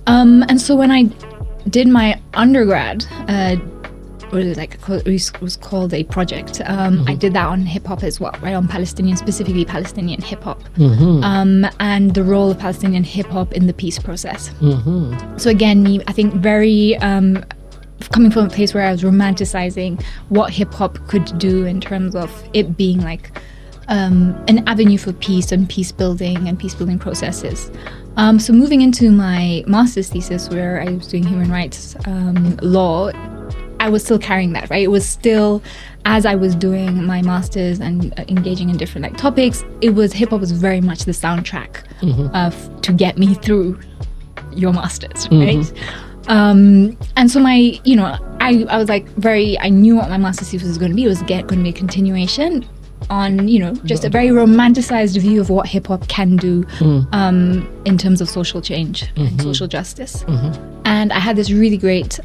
And so when I did my undergrad, it was called a project. I did that on hip hop as well, right? On specifically Palestinian hip hop, and the role of Palestinian hip hop in the peace process. So again, I think very coming from a place where I was romanticizing what hip hop could do in terms of it being like an avenue for peace and peace building processes. So moving into my master's thesis, where I was doing human rights law, I was still carrying that, right? It was still, as I was doing my master's and engaging in different like topics, hip hop was very much the soundtrack to get me through your master's, right? And so I was like I knew what my master's thesis was going to be. It was going to be a continuation on, just a very romanticized view of what hip hop can do in terms of social change and social justice. And I had this really great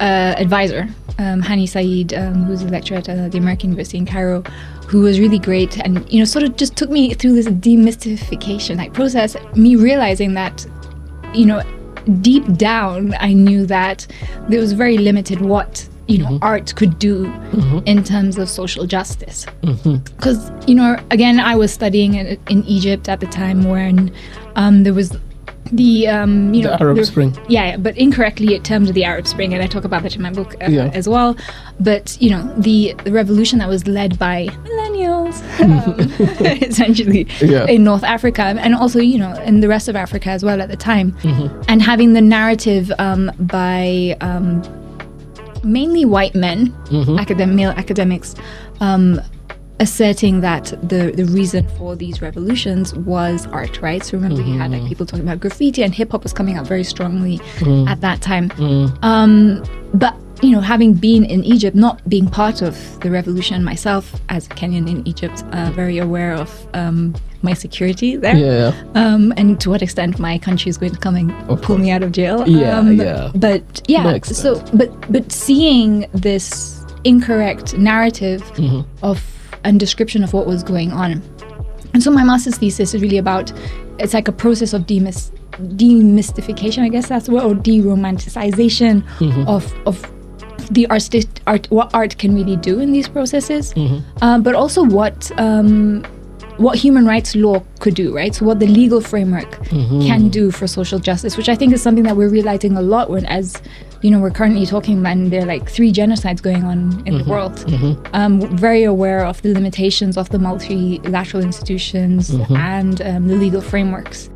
advisor, Hani Saeed, who's a lecturer at the American University in Cairo, who was really great and sort of just took me through this demystification process, me realizing that deep down I knew that there was very limited what art could do in terms of social justice, because again, I was studying in Egypt at the time when there was the Arab Spring. Yeah, but incorrectly termed the Arab Spring, and I talk about that in my book as well. But the revolution that was led by millennials, essentially, in North Africa, and also in the rest of Africa as well at the time, and having the narrative by mainly white men, male academics, asserting that the reason for these revolutions was art, right? So remember, you had like people talking about graffiti, and hip hop was coming out very strongly at that time. But having been in Egypt, not being part of the revolution myself as a Kenyan in Egypt, very aware of my security there, and to what extent my country is going to come and pull me out of jail. But seeing this incorrect narrative and description of what was going on. And so my master's thesis is really about, it's like a process of demystification, I guess that's the word, or de-romanticization of the art, what art can really do in these processes, but also what human rights law could do, right? So what the legal framework can do for social justice, which I think is something that we're realizing a lot when, as we're currently talking about, and there are like 3 genocides going on in the world. Very aware of the limitations of the multilateral institutions and the legal frameworks